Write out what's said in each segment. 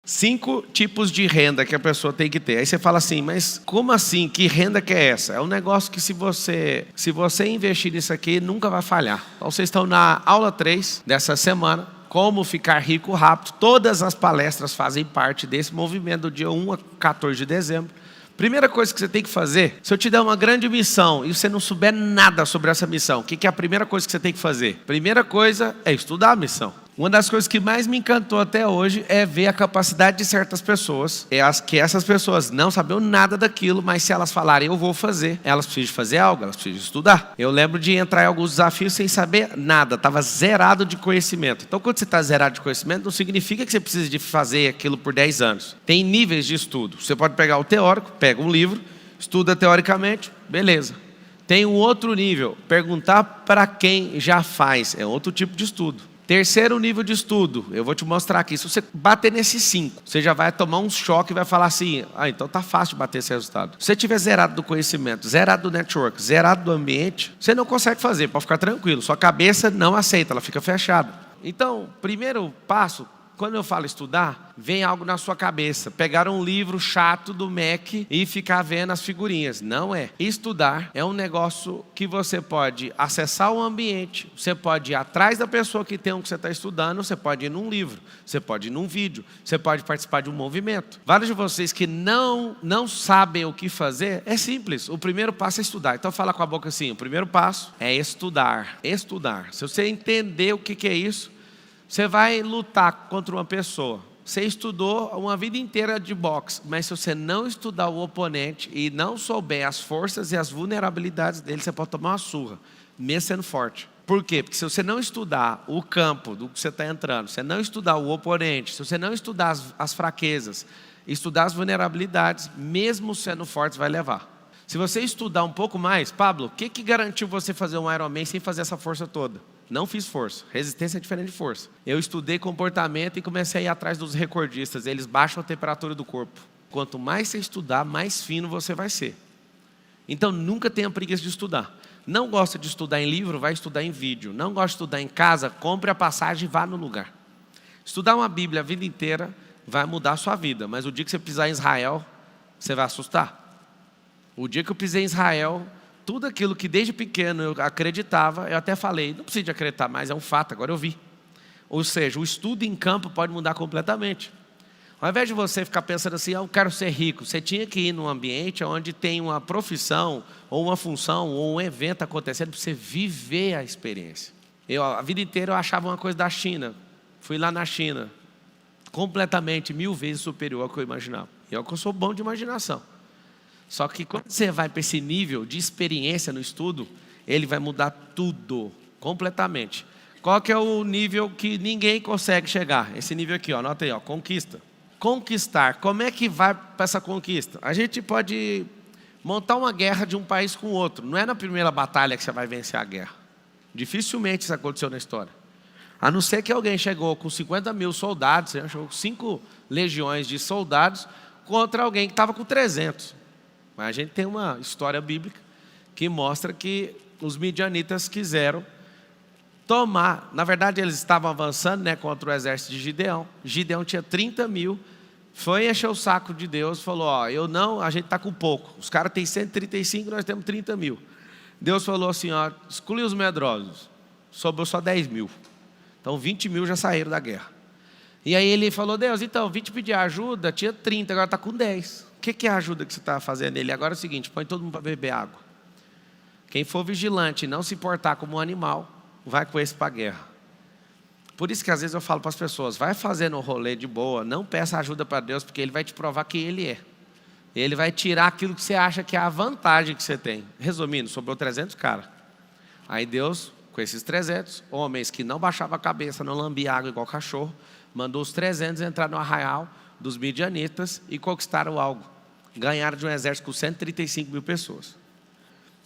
5 tipos de renda que a pessoa tem que ter. Aí você fala assim, mas como assim? Que renda que é essa? É um negócio que se você investir nisso aqui, nunca vai falhar. Então vocês estão na aula 3 dessa semana, como ficar rico rápido. Todas as palestras fazem parte desse movimento do dia 1 a 14 de dezembro. Primeira coisa que você tem que fazer, se eu te der uma grande missão e você não souber nada sobre essa missão, o que é a primeira coisa que você tem que fazer? Primeira coisa é estudar a missão. Uma das coisas que mais me encantou até hoje é ver a capacidade de certas pessoas, que essas pessoas não sabiam nada daquilo, mas se elas falarem eu vou fazer, elas precisam fazer algo, elas precisam estudar. Eu lembro de entrar em alguns desafios sem saber nada, estava zerado de conhecimento. Então quando você está zerado de conhecimento, não significa que você precisa de fazer aquilo por 10 anos. Tem níveis de estudo. Você pode pegar o teórico, pega um livro, estuda teoricamente, beleza. Tem um outro nível, perguntar para quem já faz, é outro tipo de estudo. Terceiro nível de estudo, eu vou te mostrar aqui. Se você bater nesses 5, você já vai tomar um choque e vai falar assim, então tá fácil de bater esse resultado. Se você tiver zerado do conhecimento, zerado do network, zerado do ambiente, você não consegue fazer, pode ficar tranquilo. Sua cabeça não aceita, ela fica fechada. Então, primeiro passo, quando eu falo estudar, vem algo na sua cabeça. Pegar um livro chato do Mac e ficar vendo as figurinhas. Não é. Estudar é um negócio que você pode acessar o ambiente, você pode ir atrás da pessoa que tem o que você está estudando, você pode ir num livro, você pode ir num vídeo, você pode participar de um movimento. Vários de vocês que não sabem o que fazer, é simples. O primeiro passo é estudar. Então fala com a boca assim, o primeiro passo é estudar. Estudar. Se você entender o que é isso, você vai lutar contra uma pessoa. Você estudou uma vida inteira de boxe, mas se você não estudar o oponente e não souber as forças e as vulnerabilidades dele, você pode tomar uma surra, mesmo sendo forte. Por quê? Porque se você não estudar o campo do que você está entrando, se você não estudar o oponente, se você não estudar as fraquezas, estudar as vulnerabilidades, mesmo sendo forte, vai levar. Se você estudar um pouco mais, Pablo, o que garantiu você fazer um Ironman sem fazer essa força toda? Não fiz força. Resistência é diferente de força. Eu estudei comportamento e comecei a ir atrás dos recordistas. Eles baixam a temperatura do corpo. Quanto mais você estudar, mais fino você vai ser. Então nunca tenha preguiça de estudar. Não gosta de estudar em livro, vai estudar em vídeo. Não gosta de estudar em casa, compre a passagem e vá no lugar. Estudar uma Bíblia a vida inteira vai mudar a sua vida. Mas o dia que você pisar em Israel, você vai assustar. O dia que eu pisei em Israel, tudo aquilo que desde pequeno eu acreditava, eu até falei, não preciso de acreditar mais, é um fato, agora eu vi. Ou seja, o estudo em campo pode mudar completamente. Ao invés de você ficar pensando assim, eu quero ser rico, você tinha que ir num ambiente onde tem uma profissão, ou uma função, ou um evento acontecendo, para você viver a experiência. A vida inteira eu achava uma coisa da China, fui lá na China, completamente 1000 vezes superior ao que eu imaginava. E eu sou bom de imaginação. Só que quando você vai para esse nível de experiência no estudo, ele vai mudar tudo, completamente. Qual que é o nível que ninguém consegue chegar? Esse nível aqui, anota aí, conquista. Conquistar, como é que vai para essa conquista? A gente pode montar uma guerra de um país com o outro. Não é na primeira batalha que você vai vencer a guerra. Dificilmente isso aconteceu na história. A não ser que alguém chegou com 50 mil soldados, chegou com 5 legiões de soldados, contra alguém que estava com 300. Mas a gente tem uma história bíblica que mostra que os midianitas quiseram tomar. Na verdade, eles estavam avançando contra o exército de Gideão. Gideão tinha 30 mil. Foi encher o saco de Deus. Falou, a gente está com pouco. Os caras têm 135, nós temos 30 mil. Deus falou assim, exclui os medrosos. Sobrou só 10 mil. Então 20 mil já saíram da guerra. E aí ele falou, Deus, então, vim te pedir ajuda, tinha 30, agora está com 10. O que é a ajuda que você está fazendo nele? Agora é o seguinte, põe todo mundo para beber água. Quem for vigilante e não se portar como um animal, vai com esse para a guerra. Por isso que às vezes eu falo para as pessoas, vai fazendo um rolê de boa, não peça ajuda para Deus, porque Ele vai te provar quem Ele é. Ele vai tirar aquilo que você acha que é a vantagem que você tem. Resumindo, sobrou 300 caras. Aí Deus, com esses 300 homens que não baixavam a cabeça, não lambiam água igual cachorro, mandou os 300 entrar no arraial dos midianitas e conquistaram algo. Ganharam de um exército com 135 mil pessoas.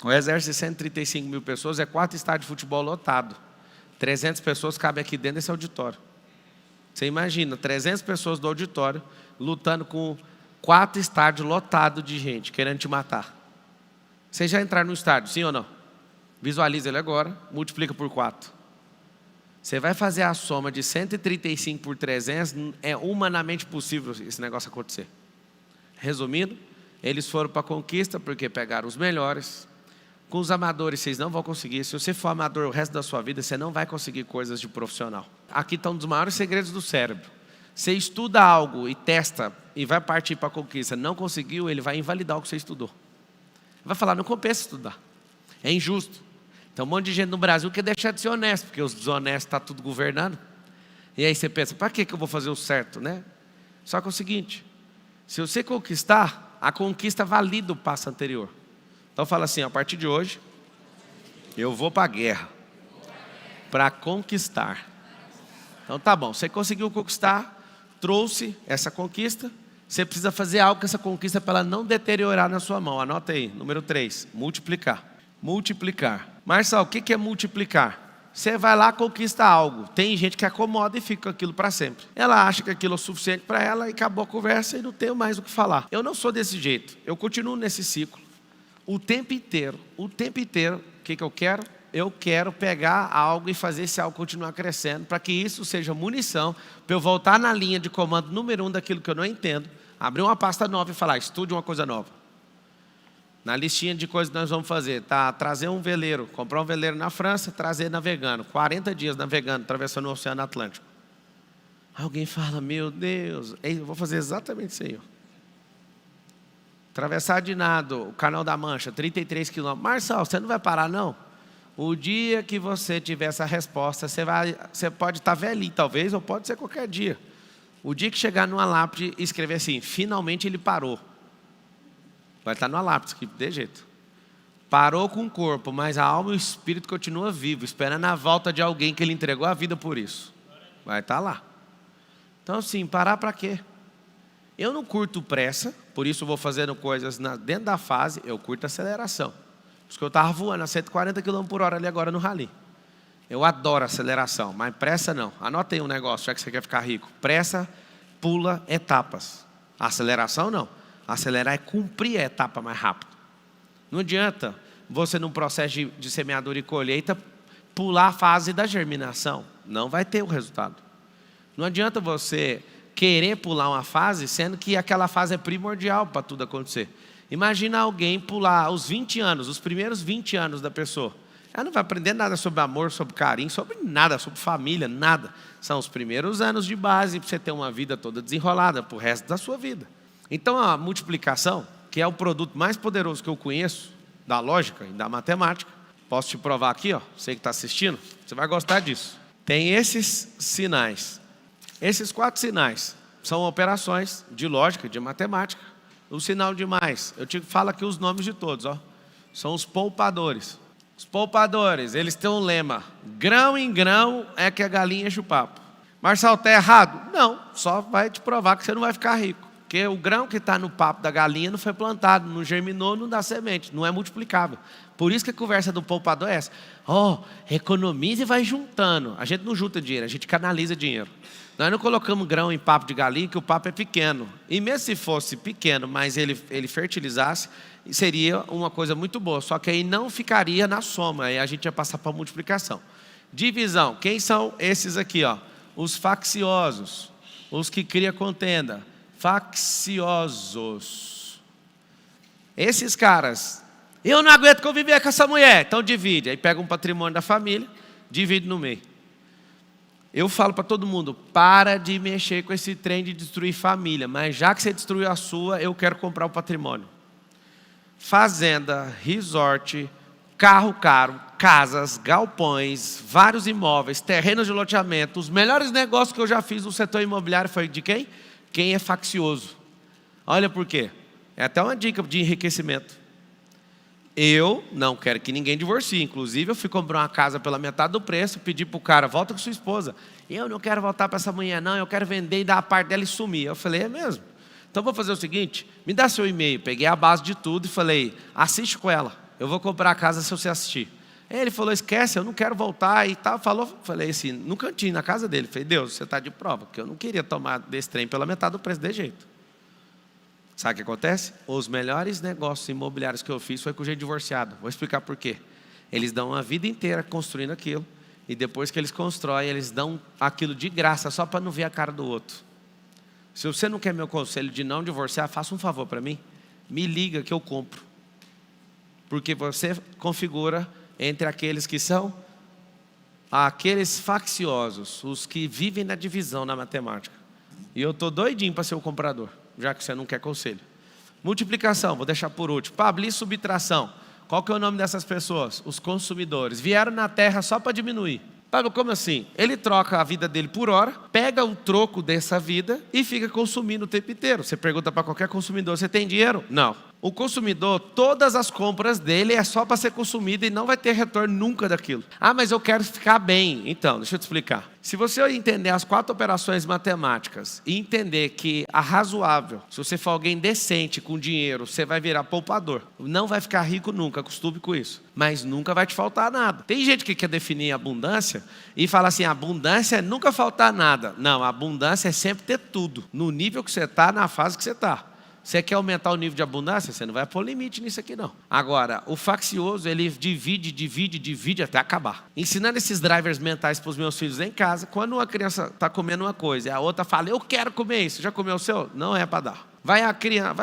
O exército de 135 mil pessoas é 4 estádios de futebol lotado. 300 pessoas cabem aqui dentro desse auditório. Você imagina, 300 pessoas do auditório lutando com 4 estádios lotados de gente querendo te matar. Vocês já entraram no estádio, sim ou não? Visualiza ele agora, multiplica por 4. Você vai fazer a soma de 135 por 300, é humanamente possível esse negócio acontecer. Resumindo, eles foram para a conquista porque pegaram os melhores. Com os amadores vocês não vão conseguir. Se você for amador o resto da sua vida, você não vai conseguir coisas de profissional. Aqui estão um dos maiores segredos do cérebro. Você estuda algo e testa e vai partir para a conquista, não conseguiu, ele vai invalidar o que você estudou. Vai falar, não compensa estudar. É injusto. Tem um monte de gente no Brasil que quer deixar de ser honesto, porque os desonestos estão tudo governando. E aí você pensa, para que eu vou fazer o certo, né? Só que é o seguinte, se você conquistar, a conquista valida o passo anterior. Então fala assim, a partir de hoje, eu vou para a guerra, para conquistar. Então tá bom, você conseguiu conquistar, trouxe essa conquista, você precisa fazer algo com essa conquista para ela não deteriorar na sua mão. Anota aí, número 3, multiplicar. Multiplicar. Marçal, o que é multiplicar? Você vai lá, conquista algo. Tem gente que acomoda e fica com aquilo para sempre. Ela acha que aquilo é o suficiente para ela e acabou a conversa e não tem mais o que falar. Eu não sou desse jeito. Eu continuo nesse ciclo. O tempo inteiro. O que eu quero? Eu quero pegar algo e fazer esse algo continuar crescendo, para que isso seja munição, para eu voltar na linha de comando número 1 daquilo que eu não entendo, abrir uma pasta nova e falar, estude uma coisa nova. Na listinha de coisas que nós vamos fazer, tá, trazer um veleiro, comprar um veleiro na França, trazer navegando, 40 dias navegando, atravessando o Oceano Atlântico. Alguém fala, meu Deus, eu vou fazer exatamente isso aí. Atravessar de nado, o Canal da Mancha, 33 quilômetros. Marçal, você não vai parar não? O dia que você tiver essa resposta, você pode estar velhinho talvez, ou pode ser qualquer dia. O dia que chegar numa lápide e escrever assim, finalmente ele parou. Vai estar numa lápide, de jeito. Parou com o corpo, mas a alma e o espírito continuam vivos, esperando a volta de alguém que ele entregou a vida por isso. Vai estar lá. Então assim, parar para quê? Eu não curto pressa, por isso vou fazendo coisas dentro da fase, eu curto aceleração. Por isso que eu estava voando a 140 km por hora ali agora no rally. Eu adoro aceleração, mas pressa não. Anota aí um negócio, já que você quer ficar rico. Pressa pula etapas. Aceleração não. Acelerar é cumprir a etapa mais rápido. Não adianta você num processo de semeadura e colheita pular a fase da germinação. Não vai ter o resultado. Não adianta você querer pular uma fase, sendo que aquela fase é primordial para tudo acontecer. Imagina alguém pular os 20 anos, os primeiros 20 anos da pessoa. Ela não vai aprender nada sobre amor, sobre carinho, sobre nada, sobre família, nada. São os primeiros anos de base para você ter uma vida toda desenrolada para o resto da sua vida. Então a multiplicação, que é o produto mais poderoso que eu conheço, da lógica e da matemática, posso te provar aqui, ó, você que está assistindo, você vai gostar disso. Tem esses sinais. Esses 4 sinais são operações de lógica, de matemática. O sinal de mais, eu te falo aqui os nomes de todos, ó. São os poupadores. Os poupadores, eles têm um lema: grão em grão é que a galinha enche o papo. Marçal, está errado? Não, só vai te provar que você não vai ficar rico. Porque o grão que está no papo da galinha não foi plantado, não germinou, não dá semente, não é multiplicável. Por isso que a conversa do poupador é essa. Economiza e vai juntando. A gente não junta dinheiro, a gente canaliza dinheiro. Nós não colocamos grão em papo de galinha, que o papo é pequeno. E mesmo se fosse pequeno, mas ele fertilizasse, seria uma coisa muito boa. Só que aí não ficaria na soma, aí a gente ia passar para a multiplicação. Divisão, quem são esses aqui? Ó? Os facciosos, os que criam contenda. Facciosos. Esses caras, eu não aguento conviver com essa mulher, então divide. Aí pega um patrimônio da família, divide no meio. Eu falo para todo mundo, para de mexer com esse trem de destruir família, mas já que você destruiu a sua, eu quero comprar o patrimônio. Fazenda, resort, carro caro, casas, galpões, vários imóveis, terrenos de loteamento. Os melhores negócios que eu já fiz no setor imobiliário foi de quem? Quem é faccioso. Olha por quê. É até uma dica de enriquecimento. Eu não quero que ninguém divorcie. Inclusive, eu fui comprar uma casa pela metade do preço, pedi para o cara, volta com sua esposa. Eu não quero voltar para essa mulher, não. Eu quero vender e dar a parte dela e sumir. Eu falei, é mesmo? Então, vou fazer o seguinte, me dá seu e-mail. Peguei a base de tudo e falei, assiste com ela. Eu vou comprar a casa se você assistir. Aí ele falou, esquece, eu não quero voltar e tal. Falei assim, no cantinho, na casa dele. Falei, Deus, você está de prova, porque eu não queria tomar desse trem pela metade do preço de jeito. Sabe o que acontece? Os melhores negócios imobiliários que eu fiz foi com gente divorciado. Vou explicar por quê. Eles dão a vida inteira construindo aquilo E depois que eles constroem, eles dão aquilo de graça, só para não ver a cara do outro. Se você não quer meu conselho de não divorciar, faça um favor para mim. Me liga que eu compro. Porque você configura entre aqueles que são aqueles facciosos, os que vivem na divisão na matemática. E eu estou doidinho para ser o comprador, já que você não quer conselho. Multiplicação, vou deixar por último. Pablo, e subtração? Qual que é o nome dessas pessoas? Os consumidores. Vieram na terra só para diminuir. Pablo, como assim? Ele troca a vida dele por hora, pega um troco dessa vida e fica consumindo o tempo inteiro. Você pergunta para qualquer consumidor, você tem dinheiro? Não. O consumidor, todas as compras dele é só para ser consumido e não vai ter retorno nunca daquilo. Ah, mas eu quero ficar bem. Então, deixa eu te explicar. Se você entender as 4 operações matemáticas e entender que a razoável, se você for alguém decente com dinheiro, você vai virar poupador. Não vai ficar rico nunca, acostume com isso. Mas nunca vai te faltar nada. Tem gente que quer definir abundância e fala assim, abundância é nunca faltar nada. Não, a abundância é sempre ter tudo. No nível que você está, na fase que você está. Você quer aumentar o nível de abundância? Você não vai pôr limite nisso aqui, não. Agora, o faccioso, ele divide até acabar. Ensinando esses drivers mentais para os meus filhos em casa, quando uma criança está comendo uma coisa e a outra fala, eu quero comer isso, já comeu o seu? Não é para dar. Vai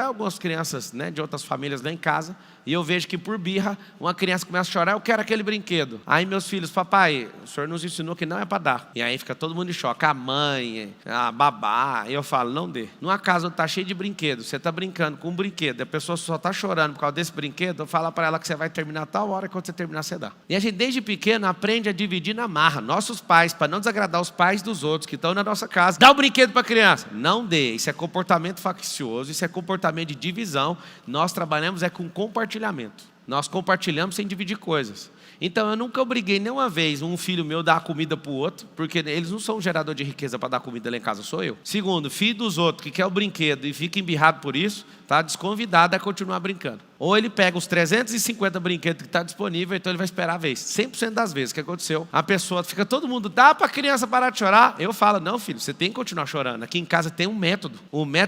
algumas crianças, né, de outras famílias lá em casa, e eu vejo que por birra, uma criança começa a chorar, eu quero aquele brinquedo. Aí meus filhos, papai, o senhor nos ensinou que não é para dar. E aí fica todo mundo em choque, a mãe, a babá, e eu falo, não dê. Numa casa onde está cheio de brinquedo, você está brincando com um brinquedo, a pessoa só está chorando por causa desse brinquedo, eu falo para ela que você vai terminar tal hora, e quando você terminar, você dá. E a gente desde pequeno aprende a dividir na marra. Nossos pais, para não desagradar os pais dos outros que estão na nossa casa, dá o brinquedo para a criança. Não dê, isso é comportamento faccioso, isso é comportamento de divisão. Nós trabalhamos com compartilhamento. Nós compartilhamos sem dividir coisas. Então eu nunca obriguei nenhuma vez um filho meu a dar comida para o outro, porque eles não são um gerador de riqueza para dar comida lá em casa, sou eu. Segundo, filho dos outros que quer o brinquedo e fica embirrado por isso, está desconvidado a continuar brincando. Ou ele pega os 350 brinquedos que está disponível, então ele vai esperar a vez. 100% das vezes, o que aconteceu? A pessoa fica, todo mundo, dá para a criança parar de chorar? Eu falo, não filho, você tem que continuar chorando. Aqui em casa tem um método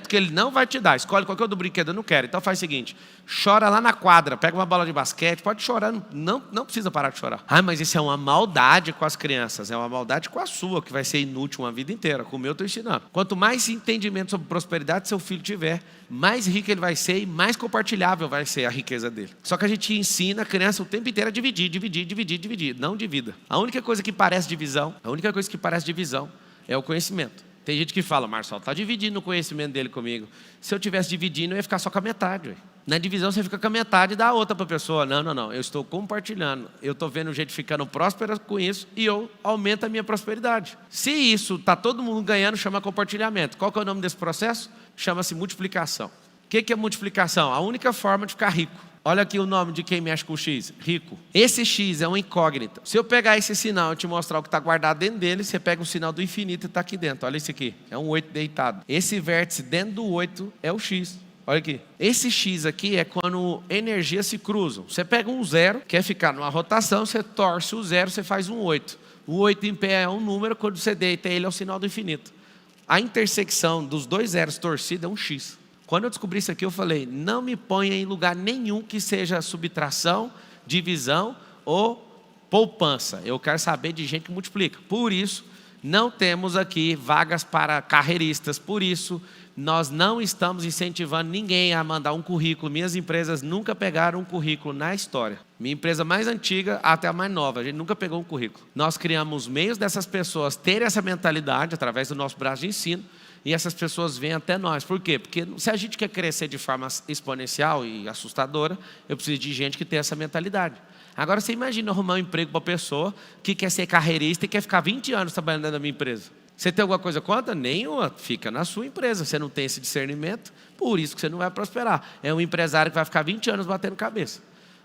que ele não vai te dar. Escolhe qualquer do brinquedo, eu não quero. Então faz o seguinte, chora lá na quadra, pega uma bola de basquete, pode chorar, não precisa parar de chorar. Ah, mas isso é uma maldade com as crianças, é uma maldade com a sua, que vai ser inútil uma vida inteira. Com o meu eu estou ensinando. Quanto mais entendimento sobre prosperidade seu filho tiver, mais rico ele vai ser e mais compartilhável vai ser a riqueza dele. Só que a gente ensina a criança o tempo inteiro a dividir. Não divida. A única coisa que parece divisão é o conhecimento. Tem gente que fala, Marcelo, está dividindo o conhecimento dele comigo. Se eu estivesse dividindo, eu ia ficar só com a metade. Ué. Na divisão você fica com a metade e dá a outra para a pessoa. Não, eu estou compartilhando. Eu estou vendo gente ficando próspera com isso e eu aumento a minha prosperidade. Se isso está todo mundo ganhando, chama compartilhamento. Qual que é o nome desse processo? Chama-se multiplicação. O que é multiplicação? A única forma de ficar rico. Olha aqui o nome de quem mexe com o X, rico. Esse X é uma incógnita. Se eu pegar esse sinal e te mostrar o que está guardado dentro dele, você pega o sinal do infinito e está aqui dentro. Olha isso aqui, é um 8 deitado. Esse vértice dentro do 8 é o X. Olha aqui. Esse X aqui é quando energias se cruzam. Você pega um 0, quer ficar numa rotação, você torce o 0, você faz um 8. O 8 em pé é um número, quando você deita ele é o sinal do infinito. A intersecção dos dois zeros torcidos é um X. Quando eu descobri isso aqui, eu falei, não me ponha em lugar nenhum que seja subtração, divisão ou poupança. Eu quero saber de gente que multiplica. Por isso, não temos aqui vagas para carreiristas. Por isso, nós não estamos incentivando ninguém a mandar um currículo. Minhas empresas nunca pegaram um currículo na história. Minha empresa mais antiga até a mais nova, a gente nunca pegou um currículo. Nós criamos meios dessas pessoas terem essa mentalidade através do nosso braço de ensino. E essas pessoas vêm até nós. Por quê? Porque se a gente quer crescer de forma exponencial e assustadora, eu preciso de gente que tem essa mentalidade. Agora você imagina arrumar um emprego para uma pessoa que quer ser carreirista e quer ficar 20 anos trabalhando dentro da minha empresa. Você tem alguma coisa contra? Nenhuma. Fica na sua empresa. Você não tem esse discernimento, por isso que você não vai prosperar. É um empresário que vai ficar 20 anos batendo cabeça.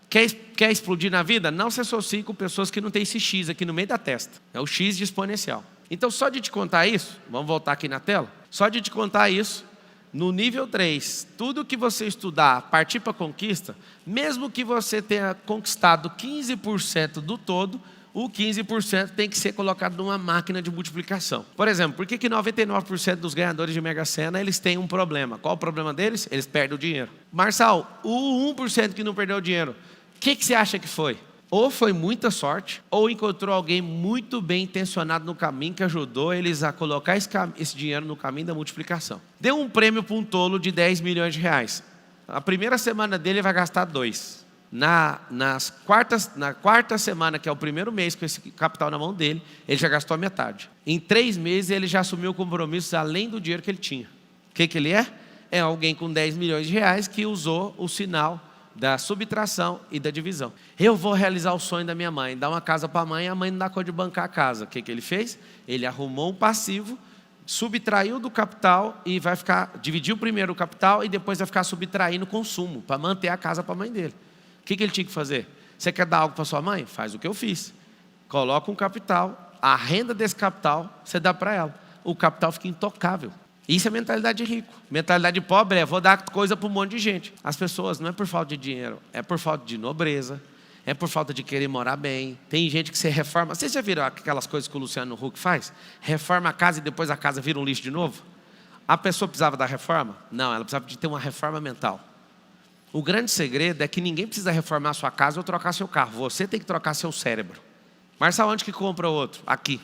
Quer explodir na vida? Não se associe com pessoas que não têm esse X aqui no meio da testa. É o X de exponencial. Então, só de te contar isso, vamos voltar aqui na tela, só de te contar isso, no nível 3, tudo que você estudar, partir para a conquista, mesmo que você tenha conquistado 15% do todo, o 15% tem que ser colocado numa máquina de multiplicação. Por exemplo, por que 99% dos ganhadores de Mega Sena, eles têm um problema? Qual o problema deles? Eles perdem o dinheiro. Marçal, o 1% que não perdeu o dinheiro, o que você acha que foi? Ou foi muita sorte, ou encontrou alguém muito bem intencionado no caminho que ajudou eles a colocar esse dinheiro no caminho da multiplicação. Deu um prêmio para um tolo de 10 milhões de reais. A primeira semana dele vai gastar 2. Na quarta semana, que é o primeiro mês com esse capital na mão dele, ele já gastou a metade. Em 3 meses ele já assumiu compromissos além do dinheiro que ele tinha. O que ele é? É alguém com 10 milhões de reais que usou o sinal da subtração e da divisão. Eu vou realizar o sonho da minha mãe, dar uma casa para a mãe não dá conta de bancar a casa. O que ele fez? Ele arrumou um passivo, subtraiu do capital e dividiu primeiro o capital e depois vai ficar subtraindo o consumo para manter a casa para a mãe dele. O que ele tinha que fazer? Você quer dar algo para sua mãe? Faz o que eu fiz. Coloca um capital, a renda desse capital você dá para ela. O capital fica intocável. Isso é mentalidade de rico. Mentalidade de pobre é: vou dar coisa para um monte de gente. As pessoas não é por falta de dinheiro, é por falta de nobreza, é por falta de querer morar bem. Tem gente que se reforma. Vocês já viram aquelas coisas que o Luciano Huck faz? Reforma a casa e depois a casa vira um lixo de novo? A pessoa precisava da reforma? Não, ela precisava de ter uma reforma mental. O grande segredo é que ninguém precisa reformar a sua casa ou trocar seu carro. Você tem que trocar seu cérebro. Marçal, onde que compra outro? Aqui.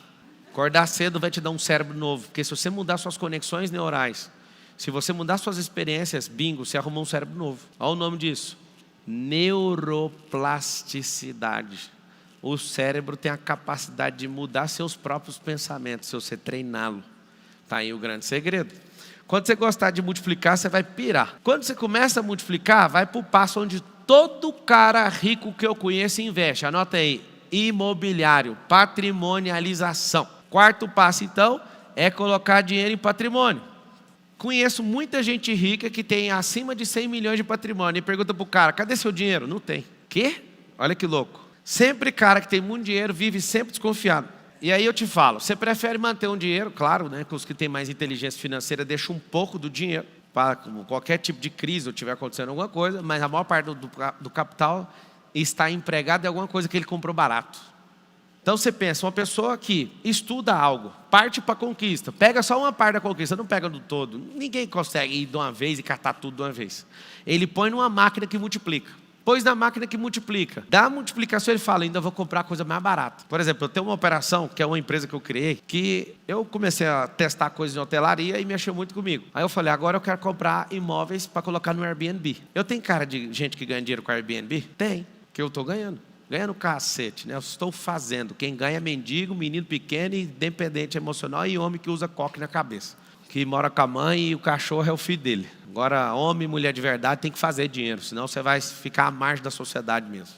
Acordar cedo vai te dar um cérebro novo. Porque se você mudar suas conexões neurais, se você mudar suas experiências, bingo, você arrumou um cérebro novo. Olha o nome disso: neuroplasticidade. O cérebro tem a capacidade de mudar seus próprios pensamentos, se você treiná-lo. Está aí o grande segredo. Quando você gostar de multiplicar, você vai pirar. Quando você começa a multiplicar, vai para o passo onde todo cara rico que eu conheço investe. Anota aí: imobiliário, patrimonialização. Quarto passo, então, é colocar dinheiro em patrimônio. Conheço muita gente rica que tem acima de 100 milhões de patrimônio e pergunta para o cara: cadê seu dinheiro? Não tem. Quê? Olha que louco. Sempre cara que tem muito dinheiro vive sempre desconfiado. E aí eu te falo, você prefere manter um dinheiro, claro, né, que os que têm mais inteligência financeira deixam um pouco do dinheiro para qualquer tipo de crise ou tiver acontecendo alguma coisa, mas a maior parte do capital está empregado em alguma coisa que ele comprou barato. Então você pensa, uma pessoa que estuda algo, parte para a conquista, pega só uma parte da conquista, não pega do todo. Ninguém consegue ir de uma vez e catar tudo de uma vez. Ele põe numa máquina que multiplica. Pôs na máquina que multiplica. Da multiplicação ele fala: ainda vou comprar coisa mais barata. Por exemplo, eu tenho uma operação, que é uma empresa que eu criei, que eu comecei a testar coisas em hotelaria e mexeu muito comigo. Aí eu falei: agora eu quero comprar imóveis para colocar no Airbnb. Eu tenho cara de gente que ganha dinheiro com Airbnb? Tem, que eu estou ganhando. Ganhando cacete, né? Eu estou fazendo. Quem ganha é mendigo, menino pequeno, independente emocional e homem que usa coque na cabeça. Que mora com a mãe e o cachorro é o filho dele. Agora, homem e mulher de verdade tem que fazer dinheiro, senão você vai ficar à margem da sociedade mesmo.